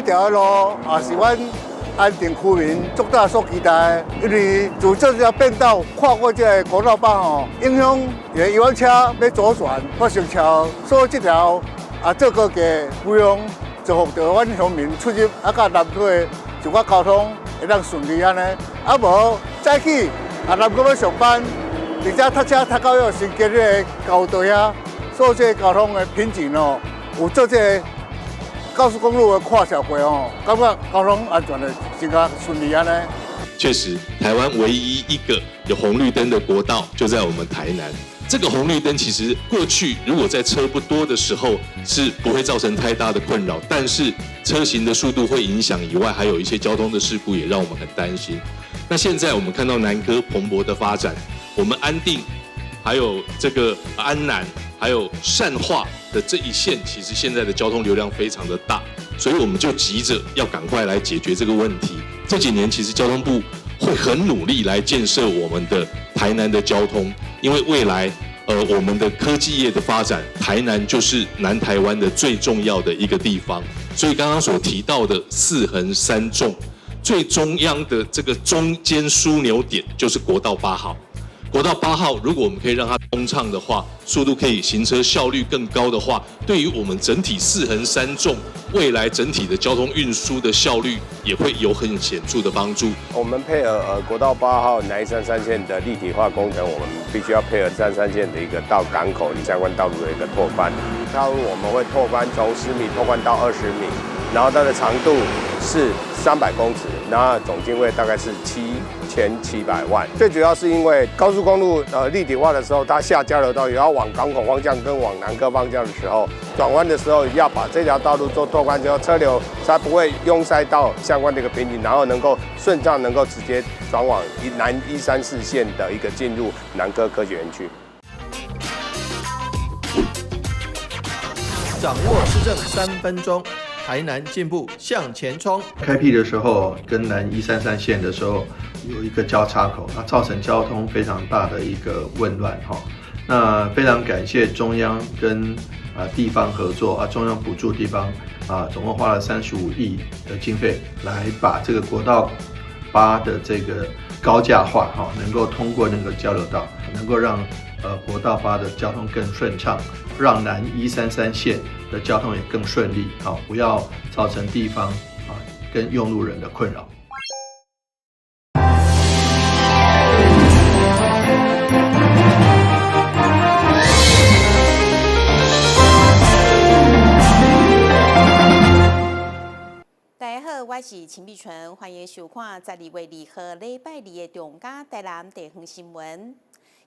條路也是阮安定區民最大所期待的，因為自這條變道跨過這個國道8吼，影響遊覽車要左轉或行橋，所以這條做高架費用就讓阮鄉民出入甲南區就我交通會當順利安尼，無早起南區要上班，而且塞車塞到要先經這個交隊啊，所以這個交通的品質哦，有做這個高速公路的跨小軌哦，感覺交通安全的真較順利安尼。確實，台灣唯一一個有紅綠燈的國道就在我們台南。這個紅綠燈其實過去如果在車不多的時候是不會造成太大的困擾，但是車行的速度會影響以外，還有一些交通的事故也讓我們很擔心。那現在我們看到南科蓬勃的發展，我們安定，還有這個安南，還有善化的這一線，其實現在的交通流量非常的大，所以我們就急着要趕快來解決這個問題。這幾年其實交通部會很努力來建設我們的台南的交通，因為未來我們的科技業的發展，台南就是南台灣的最重要的一個地方。所以剛剛所提到的4橫3縱，最中央的這個中間樞紐點就是國道8號。國道8號，如果我們可以讓它通暢的話，速度可以行車效率更高的話，對於我們整體4橫3縱未來整體的交通運輸的效率也會有很顯著的幫助。我們配合國道8號南133線的立體化工程，我們必須要配合133線的一個到港口相關道路的一個拓寬。道路我們會拓寬從10米拓寬到20米，然後它的長度是300公尺，然後總經費大概是7700萬。最主要是因為高速公路立體化的時候，它下交流道也要往港口方向跟往南科方向的时候，轉彎的時候要把這條道路做拓寬之後，車流才不會擁塞到相關的一個瓶頸，然後能夠順暢能夠直接轉往南134線的一個進入南科科學園區。掌握施政3分鐘。台南進步向前衝。開闢的時候跟南133線的時候有一個交叉口，那造成交通非常大的一個混亂哈。那非常感謝中央跟地方合作中央補助地方總共花了35億的經費來把這個國道8的這個高架化哈，能夠通過那個交流道，能夠讓國道8的交通更順暢，讓南133線的交通也更順利，不要造成地方跟用路人的困擾。大家好，我是陳碧純，歡迎收看12月2號禮拜2的中嘉台南地方新聞。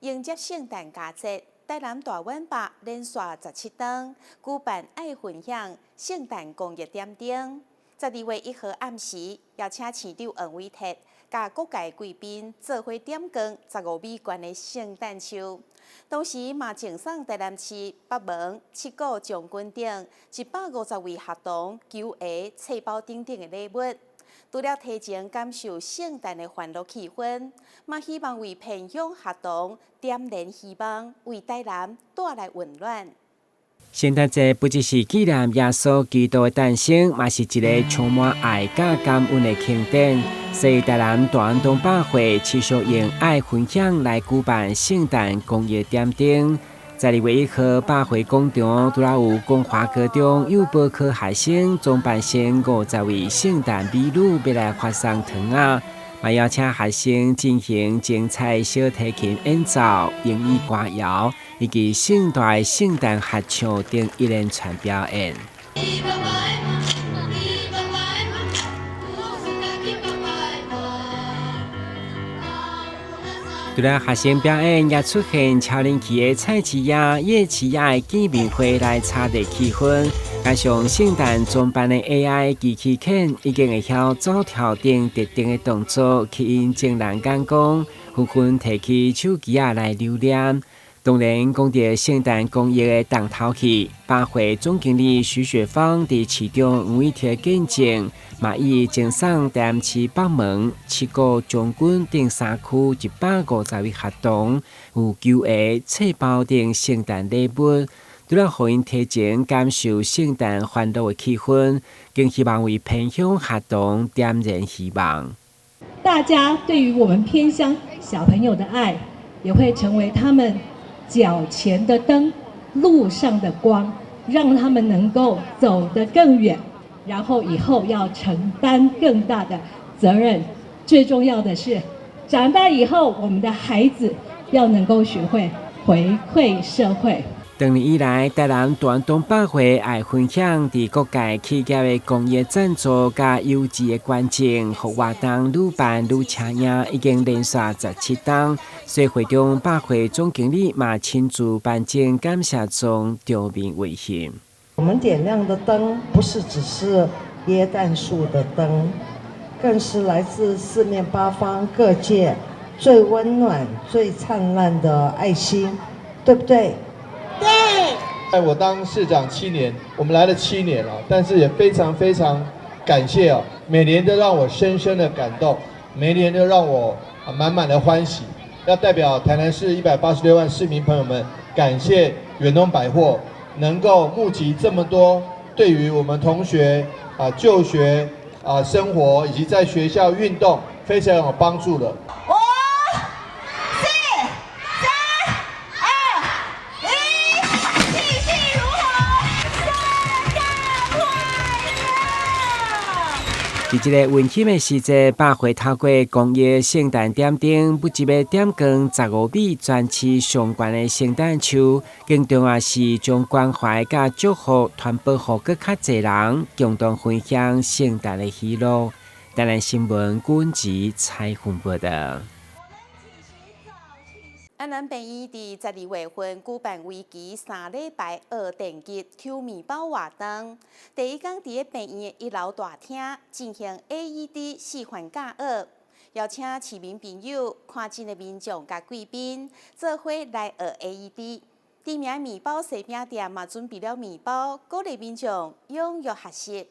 迎接聖誕佳節，台南大灣北連續17燈舉辦愛分享聖誕公益點燈。12月1號暗時，邀請市長黃偉哲甲各界貴賓做伙點光15米懸的聖誕樹，同時嘛贈送台南市北門、七股將軍等150位學童球鞋、冊包等等的禮物。除了提前感受聖誕的歡樂氣氛，嘛希望為偏鄉學童點燃希望，為台南帶來溫暖。聖誕節不只是紀念耶穌基督的誕生，嘛是一個充滿愛甲感恩的慶典。所以台南大安東百貨持續用愛分享來舉辦聖誕公益點燈。12月1號，百貨廣場除了有光華高中幼保科學生總辦成50位聖誕美女要來發送糖仔，嘛邀請學生進行精彩小提琴演奏、英語歌謠以及盛大的聖誕合唱等一連串表演。除了學生表演，也出現超人氣的菜市仔、夜市仔的見面會來炒熱氣氛。加上聖誕裝扮的 AI 機器犬已經會曉走跳等特定的動作，吸引眾人眼光，紛紛提起手機來留念。當然，講到聖誕公益的重頭戲，百貨總經理徐雪芳在市長黃偉哲見證，嘛以贈送台南市北門、七股將軍等3區150位學童有球鞋、冊包等聖誕禮物。除了互因提前感受聖誕歡樂的氣氛，更希望為偏鄉學童點燃希望。大家對於我們偏鄉小朋友的愛，也會成為他們腳前的燈，路上的光，讓他們能夠走得更遠，然後以後要承擔更大的責任。最重要的是，長大以後，我們的孩子要能夠學會回饋社會。多年以來，台南大運動百貨愛分享佇各界企業的公益贊助加優質的觀眾，和活動愈辦愈搶眼，已經連續17檔。所以會中百貨總經理嘛親自頒獎感謝中表明慰心。我們點亮的燈，不是只是耶誕樹的燈，更是來自四面八方各界最溫暖、最燦爛的愛心，對不對？對。在我當市長7年，我們來了7年了，但是也非常非常感謝啊，每年都讓我深深的感動，每年都讓我滿滿的歡喜。要代表台南市186萬市民朋友們，感謝遠東百貨能夠募集這麼多對於我們同學就學生活以及在學校運動非常有幫助的。5、4、3、2、1，繼續如火，聖誕快樂！在這個溫馨的時節，百貨透過公益聖誕點燈，不只要點光15米全市上懸的聖誕樹，更重要是將關懷甲祝福傳播給更較儕人，共同分享聖誕的喜樂。台南新聞軍籍採訪報道。安南病院佇12月份舉辦為期3禮拜學電擊抽麵包活動，第一天佇個病院的1樓大廳進行 AED 示範教學，邀請市民朋友、看診的民眾甲貴賓做伙來學 AED。知名麵包細餅店嘛準備了麵包，鼓勵民眾踴躍學習。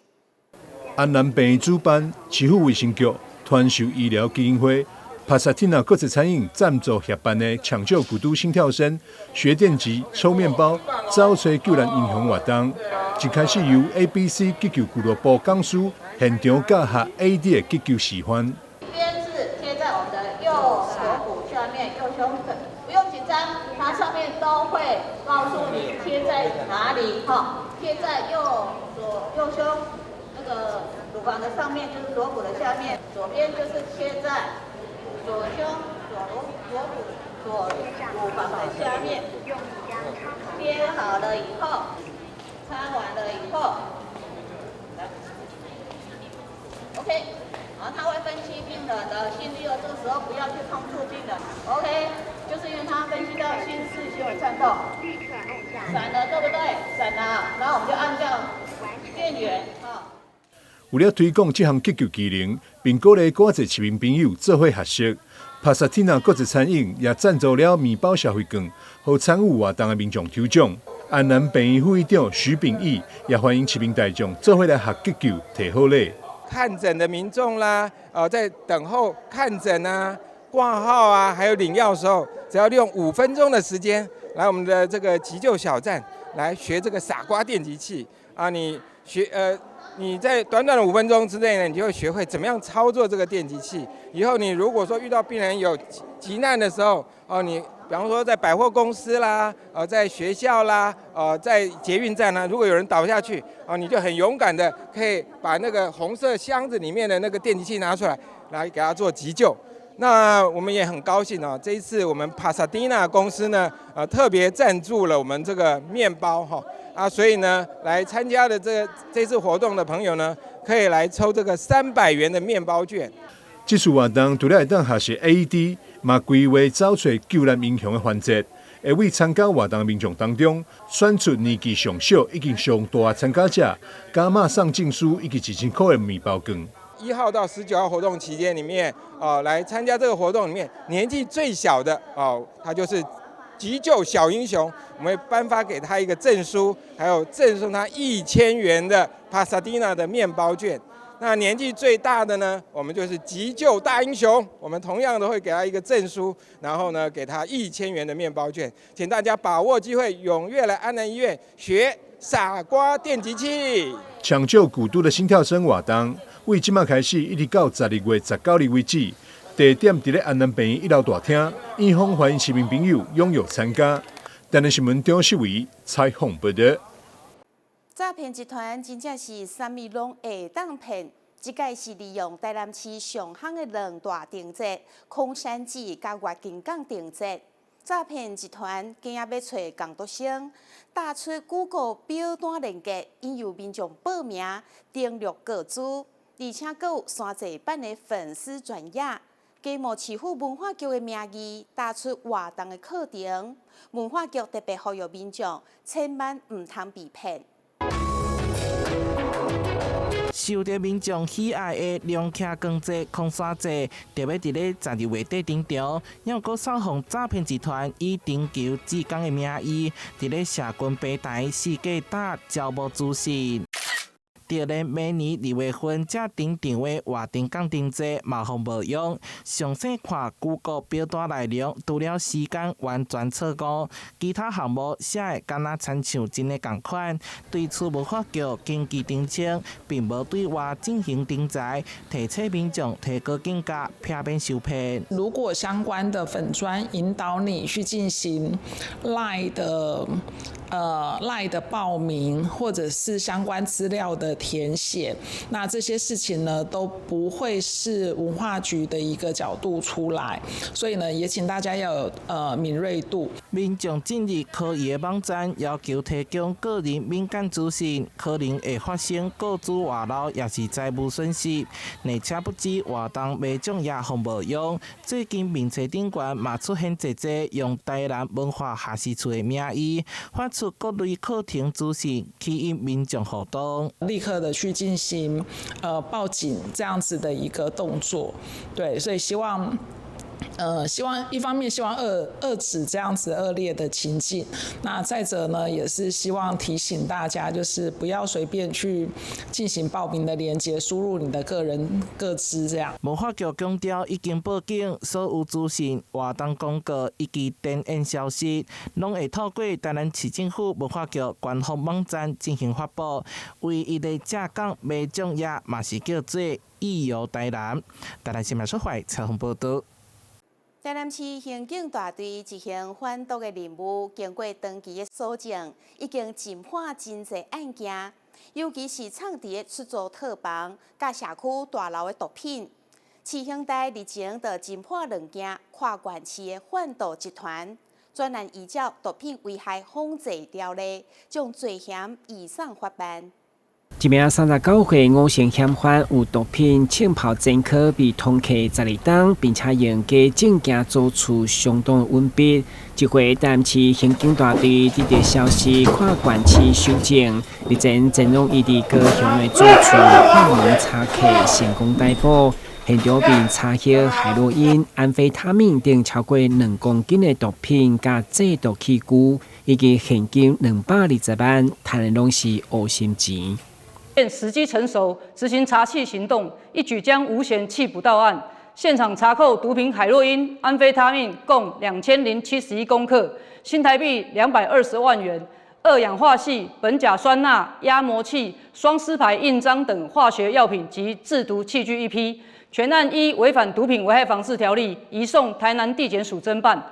安南病院主辦，市府衛生局、團壽醫療基金會、帕薩蒂娜國際餐飲贊助協辦的搶救古都心跳聲、學電擊、抽麵包、走找救人英雄活動，一開始由 ABC 急救俱樂部講師現場教學 AED 的急救示範。這邊是貼在我們的右鎖骨下面、右胸口，不用緊張，它上面都會告訴你貼在哪裡哈，貼在右胸那個乳房的上面，就是鎖骨的下面，左邊就是貼在左胸、左乳房的下面，貼好了以後，擦完了以後 ，OK， 然後他會分析病人的心率，這個時候不要去碰觸病人 ，OK， 就是因為他分析到心室血管顫動，閃了對不對？閃了，然後我們就按照電源啊。為了推廣這項急救技能，並鼓勵更多市民朋友做伙學習，帕薩蒂娜國際餐飲也贊助了麵包消費券，予參與活動的民眾抽獎。安南病院副院長徐秉義也歡迎市民大眾做伙來學急救，提好禮。看診的民眾啦，在等候看診啊、掛號啊，還有領藥的時候，只要利用5分鐘的時間，來我們的這個急救小站來學這個傻瓜電擊器啊，你在短短的5分鐘之內呢，你就會學會怎麼樣操作這個電擊器。以後你如果說遇到病人有急難的時候，你比方說在百貨公司啦，在學校啦，在捷運站啦，如果有人倒下去，你就很勇敢的可以把那個紅色箱子裡面的那個電擊器拿出來，來給他做急救。那我們也很高興啊，這一次我們帕薩蒂娜公司呢，特別贊助了我們這個麵包哈，所以呢，來參加的這次活動的朋友呢，可以來抽這個300元的麵包券。這次活動除了會當學習 AED， 嘛規劃找找救人英雄的環節，會為參加活動的民眾當中選出年紀上小以及上大的參加者，加碼送證書以及1000塊的麵包券。1號到19號活動期間裡面，來參加這個活動裡面年紀最小的他就是急救小英雄，我們會頒發給他一個證書，還有贈送他1000元的帕薩蒂娜的麵包券。那年紀最大的呢，我們就是急救大英雄，我們同樣的會給他一個證書，然後呢給他1000元的麵包券，請大家把握機會，踴躍來安南醫院學傻瓜電擊器。搶救古都的心跳聲活動，為即馬開始一直到12月19日為止，地點在安南病院1樓大廳，院方歡迎市民朋友踴躍參加。台南新聞張世維採訪報道。詐騙集團真正是啥物攏會當騙，這個是利用台南市上行的2大定節空山寺甲月金港定節。詐騙集團今仔要找工讀生，打出 Google 表單連結，引誘民眾報名登錄個資，而且還有山寨版的粉絲專頁，假冒市府文化局的名義，打出活動的課程。文化局特別呼籲民眾千萬唔通被騙。受到民眾喜愛的龍徛光節、空山節，特別在咧12月底登場，又閣掃訪詐騙集團以頂球志工的名義，在咧社群平台世界大招募資訊。就連每年2月份才登場的活動港定節嘛，互無用。詳細看 Google 表單內容，除了時間完全錯誤，其他項目寫的敢若親像真的同款。對此文化局緊急澄清，並無對外進行登載，提醒民眾提高警覺，避免受騙。如果相關的粉專引導你去進行 LINE 的報名，或者是相關資料的填寫，那這些事情呢都不會是文化局的一個角度出來，所以呢也請大家要有敏銳度。民眾進入可疑的網站，要求提供個人敏感資訊，可能會發生個資外漏，也是財務損失。而且不止活動賣獎也互無用，最近民視頂懸嘛出現一個用台南文化下士處的名義發出各類課程資訊，吸引民眾互動，立刻的去進行報警這樣子的一個動作。對，所以希望一方面希望遏止這樣子惡劣的情境，那再者呢，也是希望提醒大家，就是不要隨便去進行報名的連結，輸入你的個人個資這樣。文化局強調，已經報警，所有資訊、活動廣告以及電影消息，攏會透過台南市政府文化局官方網站進行發布。唯一的正港賣獎頁嘛是叫做意遊台南。台南新聞社會採訪報道。台南市刑警大隊執行販毒的任務，經過長期的搜證，已經偵破真濟案件，尤其是藏佇的出租套房、甲社區大樓的毒品。市刑隊日前就偵破2件跨縣市的販毒集團，專案依照毒品危害防治條例，將罪嫌移送法辦。一名39歲吳姓嫌犯有毒品浸泡前科被通緝12天，並且用假證件做出相當穩筆。這回台南市刑警大隊得到消息，跨縣市搜證，日前前往伊佇高雄的住處破門查客，成功逮捕。現場並查獲海洛因、安非他命等超過2公斤的毒品，加製毒器具，以及現金220萬，台南攏是烏心錢。時機成熟，執行查緝行動，一舉將無嫌緝捕到案。現場查扣毒品海洛因、安非他命共2071公克，新台幣220萬元，2氧化矽、苯甲酸鈉、壓模器、雙絲牌印章等化學藥品及製毒器具1批。全案依違反毒品危害防治條例，移送台南地檢署偵辦。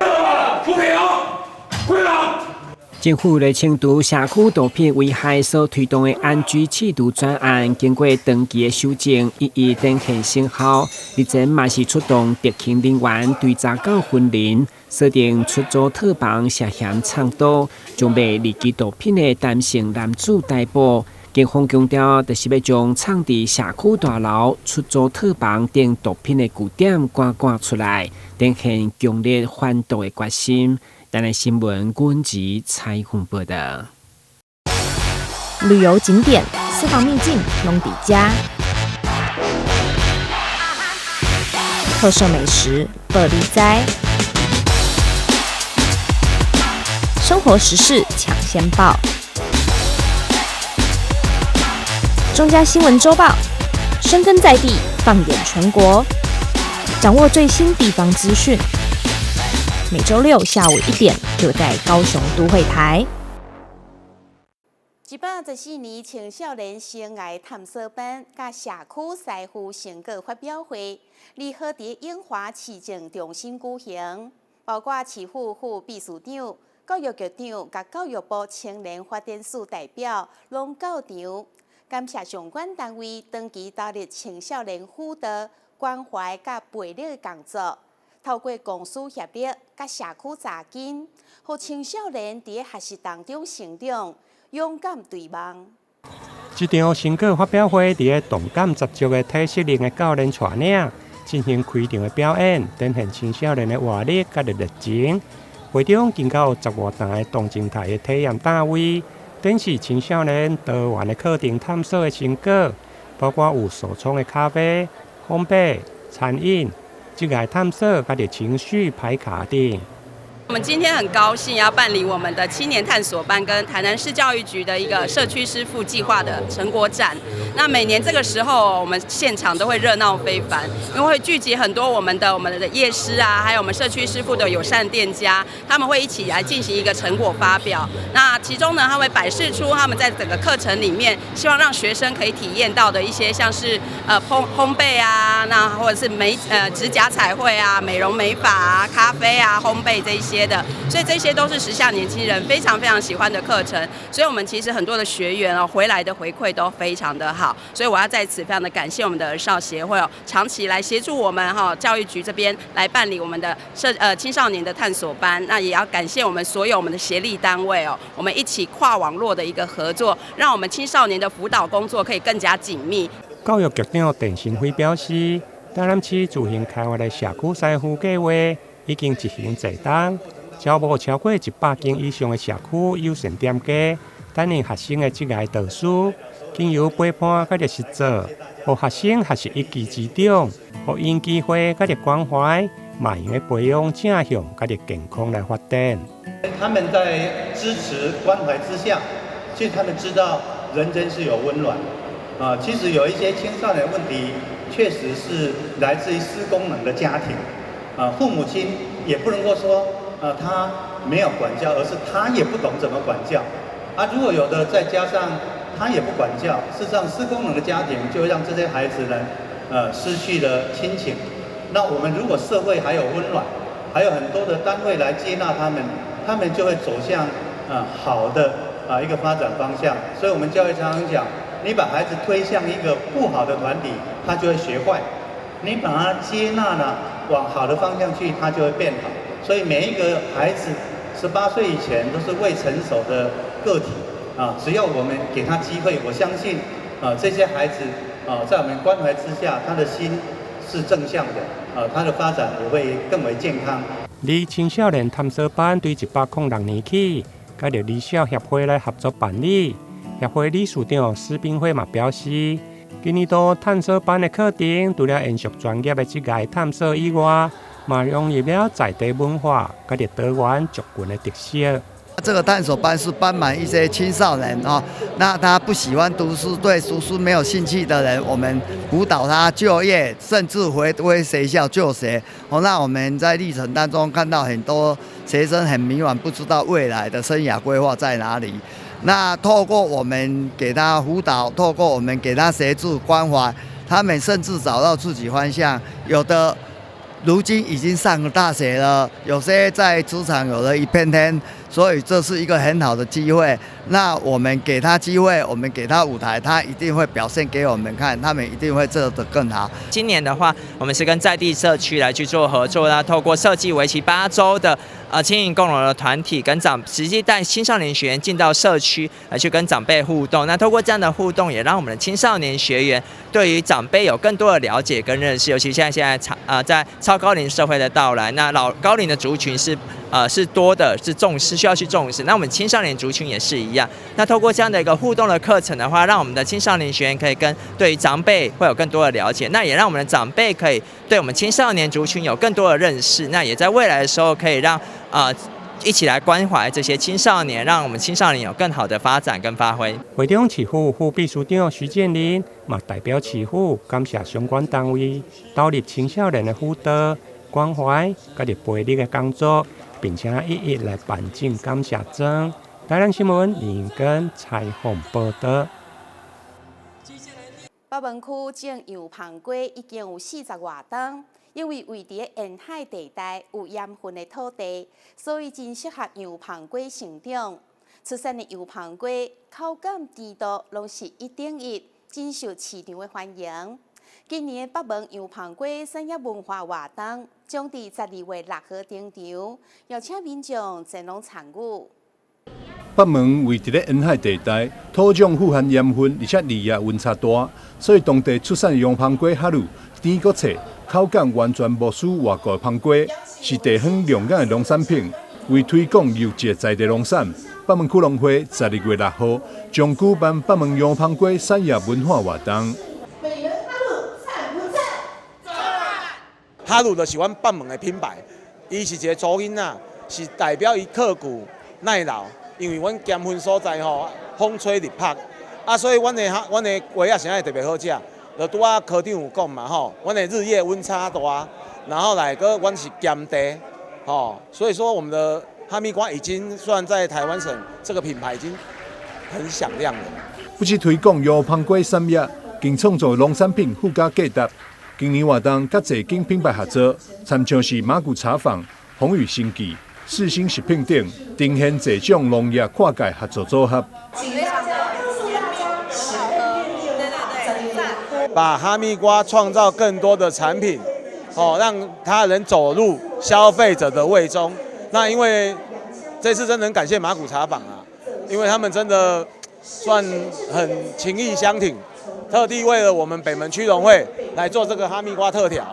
政府為了清除社區毒品危害所推動的安居緝毒專案，經過長期的搜證，一一登現成效。日前嘛是出動特勤人員對查到分林，鎖定出租套房涉嫌藏毒、將賣二級毒品的單性男子逮捕。警方強調，就是要將藏佇社區大樓、出租套房等毒品的據點趕出來，展現強烈販毒的決心。台南新聞阮吉採訪報道。旅遊景點、私房秘境攏底家，特色美食報你知，生活時事搶先報。中嘉新聞週報深耕在地，放眼全國，掌握最新地方資訊。每週六下午1點，就在高雄都會台。114年青少年生涯探索班甲社區師傅成果發表會，2號佇永華市政中心舉行，包括市府副秘書長、教育局長甲教育部青年發展署代表攏到場，感謝相關單位長期投入青少年輔導、關懷甲培育的工作，透過公私協力甲社區扎根，讓青少年佇學習當中成長。勇敢對望。這場成果發表會佇個動感十足的體適能的教練帶領進行開場的表演，展現青少年的活力甲熱情。會中經過10多台的動靜態的體驗單位，展示青少年多元的課程探索的成果，包括有手沖的咖啡、烘焙、餐飲、職涯探索甲情緒排卡等。我們今天很高興要辦理我們的青年探索班跟台南市教育局的一個社區師傅計劃的成果展。那每年這個時候，我們現場都會熱鬧非凡，因為會聚集很多我們的業師啊，還有我們社區師傅的友善店家，他們會一起來進行一個成果發表。那其中呢，他會擺示出他們在整個課程裡面，希望讓學生可以體驗到的一些像是烘焙啊，那或者是指甲彩繪啊、美容美髮啊、咖啡啊、烘焙這一些。所以這些都是時下年輕人非常非常喜歡的課程，所以我們其實很多的學員回來的回饋都非常的好，所以我要在此非常的感謝我們的兒少協會長期來協助我們教育局這邊來辦理我們的青少年的探索班，那也要感謝我們所有我們的協力單位我們一起跨網絡的一個合作，讓我們青少年的輔導工作可以更加緊密。教育局長陳新輝表示，台南市自行開發的社區師傅計劃已經執行1冬，招募超過100間以上的社區友善店家，擔任學生的職涯導師，經由陪伴甲實作，讓學生學習一技之長，讓因機會甲關懷，慢慢的培養正向甲健康來發展。他們在支持關懷之下，其實他們知道人間是有溫暖其實有一些青少年問題，確實是來自於失功能的家庭。父母親也不能夠說，他沒有管教，而是他也不懂怎麼管教。如果有的再加上他也不管教，事實上失功能的家庭就會讓這些孩子呢，失去了親情。那我們如果社會還有溫暖，還有很多的單位來接納他們，他們就會走向好的一個發展方向。所以我們教育常常講，你把孩子推向一個不好的團體，他就會學壞；你把他接納了，往好的方向去，他就會變好。所以每一個孩子18歲以前都是未成熟的個體只要我們給他機會，我相信這些孩子在我們關懷之下，他的心是正向的他的發展也會更為健康。以青少年探索班對106年起，跟着理小協會來合作辦理。協會理事長施炳輝嘛表示，今年度探索班的課程，除了延續專業的職涯探索以外，嘛融入了在地文化，甲多元族群的特色。這個探索班是班滿一些青少年那他不喜歡讀書，對讀書沒有興趣的人，我們輔導他就業，甚至回歸學校就學。那我們在歷程當中看到很多學生很迷惘，不知道未來的生涯規劃在哪裡。那透過我們給他輔導，透過我們給他協助關懷，他們甚至找到自己方向。有的如今已經上了大學了，有些在職場有了一片天，所以這是一個很好的機會。那我們給他機會，我們給他舞台，他一定會表現給我們看，他們一定會做得更好。今年的話，我們是跟在地社區來去做合作，那透過設計為期8週的青銀共融的團體，跟實際帶青少年學員進到社區來去跟長輩互動。那透過這樣的互動，也讓我們的青少年學員對於長輩有更多的了解跟認識。尤其現在在超高齡社會的到來，那老高齡的族群是多的，是需要去重視。那我們青少年族群也是一樣。那透過這樣的一個互動的課程的話，讓我們的青少年學員可以對於長輩會有更多的了解，那也讓我們的長輩可以對我們青少年族群有更多的認識。那也在未來的時候可以讓一起來關懷這些青少年，讓我們青少年有更好的發展跟發揮。會中市府副秘書長徐建林嘛代表市府感謝相關單位投入青少年的輔導、關懷、甲日培育的工作，並且一一來頒證感謝狀。台南新聞林根採訪報道。北門區種洋香瓜已經有40多棟，因為位於沿海地帶有鹽分的土地，所以真適合洋香瓜成長。出產的洋香瓜口感甜度攏是1.1，真受市場的歡迎。今年北門洋香瓜產業文化活動將於12月6號登場，邀請民眾前往參與。北門位於沿海地帶，土壤富含鹽分，而且離野溫差大，所以當地出產的洋香瓜較乳，甜閣脆，口感完全無輸外國的香瓜，是地方亮眼的農產品。為推廣優質在地農產，北門區農會12月6號將舉辦北門洋香瓜產業文化活動。哈魯就喜歡北門的品牌，伊是一個祖囡仔，是代表伊刻骨耐勞。因為阮鹽分所在吼，風吹日曬，所以阮的瓜仔現在特別好吃。就拄仔科長有講嘛吼，阮的日夜溫差大，然後來個阮是鹽地，所以說我們的哈密瓜已經算在台灣省這個品牌已經很響亮了。不止推廣洋香瓜產業，更創造農產品附加價值。今年活動甲儕間品牌合作，參像是馬古茶坊、宏宇新記、世新食品等，呈現這種農業跨界合作組合。把哈密瓜創造更多的產品，讓它能走入消費者的胃中。那因為這次真的很感謝馬古茶坊啊，因為他們真的算很情義相挺，特地為了我們北門區農會來做這個哈密瓜特調。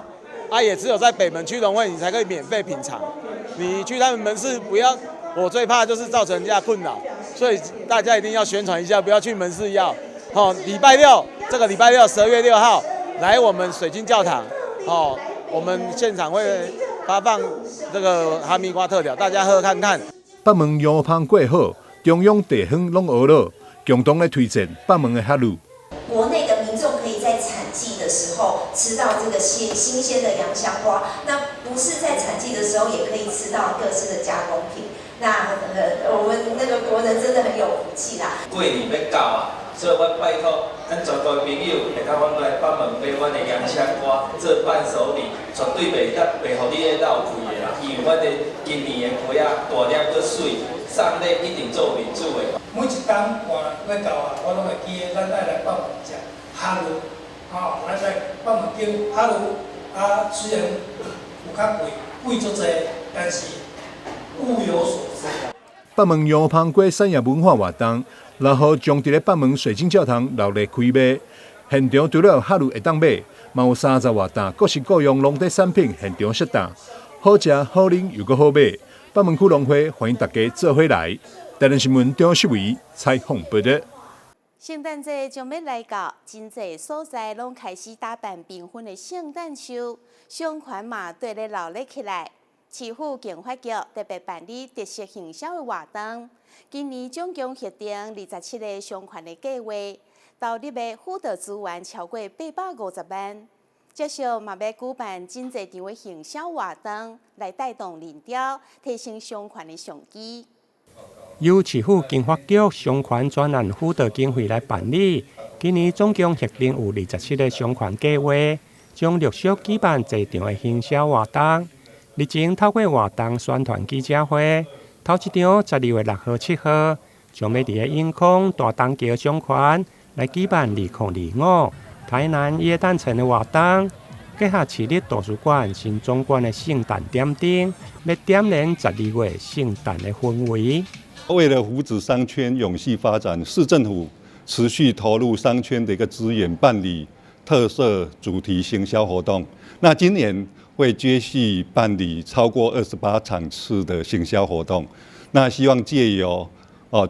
也只有在北門區農會你才可以免費品嘗。你去他們門市不要，我最怕就是造成人家困擾，所以大家一定要宣傳一下，不要去門市要。禮拜六這個禮拜六12月6號來我們水晶教堂，我們現場會發放這個哈密瓜特調，大家喝看看。北門洋香瓜好，中央地方攏學了，共同來推薦北門的哈魯。國內的民眾可以在產季的時候吃到這個新鮮的洋香瓜，那不是在產季的時候也可以吃到各式的加工品。那我們那個國人真的很有福氣啦。過年要到啊，所以我拜託咱全國朋友會甲阮來北門買阮的洋香瓜做伴手禮，絕對袂互你咧浪費的啦。因為阮的今年的瓜啊大粒個水，送禮一定做面子的。每一天我到啊，我攏會記得咱愛來北門食哈魯，咱在北門叫哈魯，雖然有較貴足濟，但是物有所值。北門洋香瓜產業文化活動6號將佇咧北門水晶教堂熱烈開賣，現場除了哈魯會當買，嘛有30多擔各式各樣農地產品現場設檔，好食好飲又閣好買。北門區農會歡迎大家做伙來。台南新聞張世維採訪報道。聖誕節將要來到，真濟所在攏開始打扮繽紛的聖誕樹，商圈嘛對咧鬧熱起來。市府經發局特別辦理特色行銷的活動，今年總共核定27個商圈的計劃，投入的輔導資源超過850萬。接着嘛要舉辦真濟場的行銷活動，來帶動人潮，提升商圈的商機。由市府經發局商圈專案輔導經費來辦理，今年總共核定有27個商圈計劃，將陸續舉辦多場的行銷活動。日前透過活動宣傳記者會，頭一場12月6號、7號，將要佇個永康大東橋商圈來舉辦2025台南耶誕城的活動，結合市立圖書館新總館的聖誕點燈，要點燃12月聖誕的氛圍。為了扶持商圈永續發展，市政府持續投入商圈的一個資源，辦理特色主題行銷活動。那今年會接續辦理超過28場次的行銷活動。那希望借由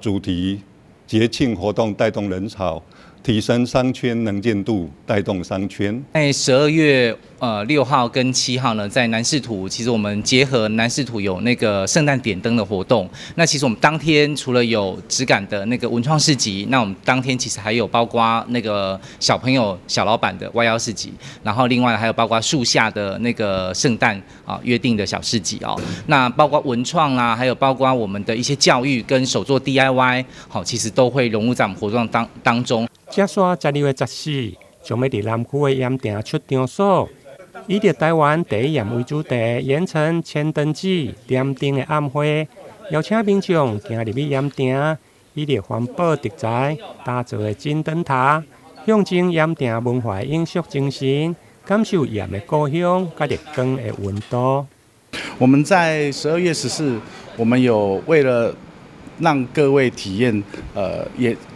主題節慶活動帶動人潮，提升商圈能見度，帶動商圈。在12月6號跟7號呢，在南勢土，其實我們結合南勢土有那個聖誕點燈的活動。那其實我們當天除了有質感的那個文創市集，那我們當天其實還有包括那個小朋友小老闆的彎腰市集，然後另外還有包括樹下的那個聖誕約定的小市集哦。那包括文創啊，還有包括我們的一些教育跟手作 DIY， 其實都會融入在我們活動當中。接續12月14，將要佇南區的鹽埕出場所，以着台灣第一鹽為主題，鹽埕千燈節點燈的暗會，邀請民眾行入去鹽埕，以着環保題材打造的金燈塔，象徵鹽埕文化永續精神，感受鹽的故鄉甲日光的溫度。我們在12月14，我們有為了讓各位體驗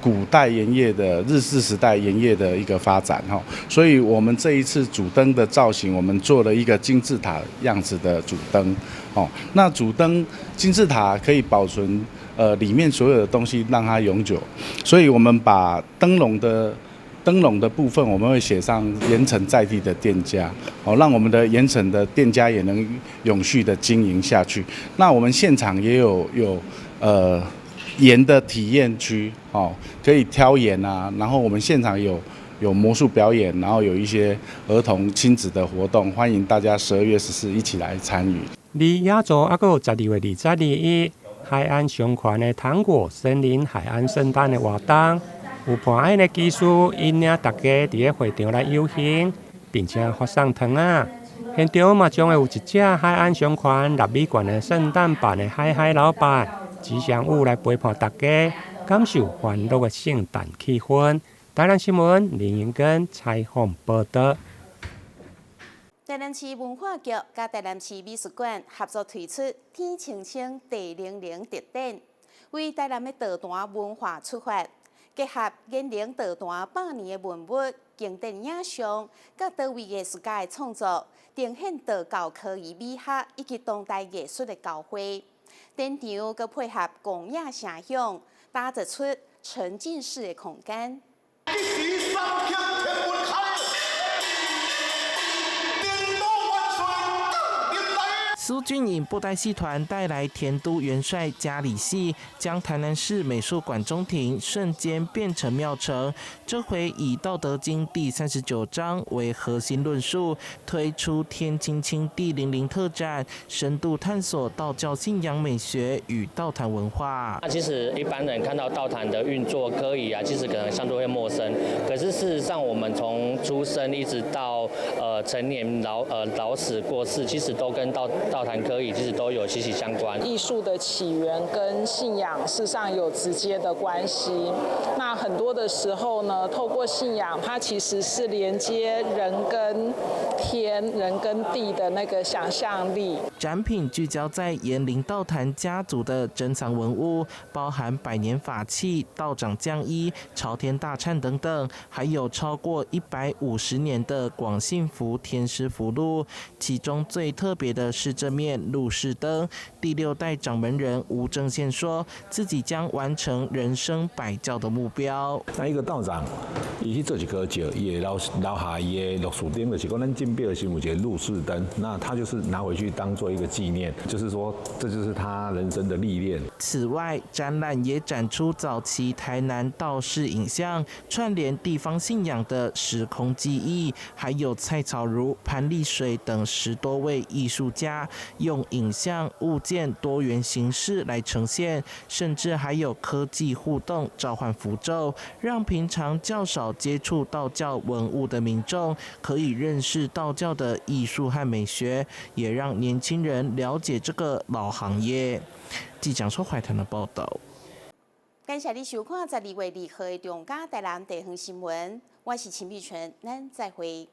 古代鹽業的日治時代鹽業的一個發展哈，所以我們這一次主燈的造型，我們做了一個金字塔樣子的主燈哦。那主燈金字塔可以保存裡面所有的東西，讓它永久，所以我們把燈籠的部分，我們會寫上鹽埕在地的店家，哦，讓我們的鹽埕的店家也能永續的經營下去。那我們現場也有鹽的體驗區，哦，可以挑鹽啊。然後我們現場有魔術表演，然後有一些兒童親子的活動，歡迎大家12月14一起來參與。離亞洲還有12月22日，海岸上款的糖果森林海岸聖誕的活動。有伴愛的技術，引領大家佇個會場來遊行，並且發送糖啊。現場嘛將會有一隻海岸上款納米罐的聖誕扮的海老闆吉祥物來陪伴大家，感受歡樂的聖誕氣氛。台南新聞林英根採訪報道。台南市文化局甲台南市美術館合作推出“天青青地靈靈”特展，為台南的導彈文化出發。結合延齡導彈100年的文物、經典影像，甲多位藝術家的創作，呈現道教科儀美學以及當代藝術的交匯。展場閣配合公野聲響，打造出沉浸式的空間。蘇俊穎布袋戲團帶來田都元帥嘉里戲，將台南市美術館中庭瞬間變成廟城。這回以《道德經》第39章為核心論述，推出天青青地靈靈特展，深度探索道教信仰美學與道壇文化。其實一般人看到道壇的運作科儀啊，其實可能相對會陌生。可是事實上，我們從出生一直到成年老死過世，其實都跟道壇科儀其實都有息息相關。藝術的起源跟信仰事實上有直接的關係。那很多的時候呢，透過信仰，它其實是連接人跟天、人跟地的那個想象力。展品聚焦在鹽陵道壇家族的珍藏文物，包含百年法器、道長將衣、朝天大懺等等，還有超過150年的廣信福天師符籙。其中最特別的是這面鹿氏燈。第6代掌門人吳正憲說，自己將完成人生百教的目標。那一個道長，伊去做一顆石，伊的留下伊的鹿氏燈，就是講咱進標的時有一個鹿氏燈，那他就是拿回去當做一個紀念，就是說這就是他人生的歷練。此外，展覽也展出早期台南道士影像，串聯地方信仰的時空記憶，還有蔡草如、潘麗水等10多位藝術家用影像、物件多元形式來呈現，甚至還有科技互動召喚符咒，讓平常較少接觸道教文物的民眾可以認識道教的藝術和美學，也讓年輕人了解這個老行業。記者說懷談的報道。感謝你收看12月2號的中嘉台南地方新聞，我是陳碧泉，咱再會。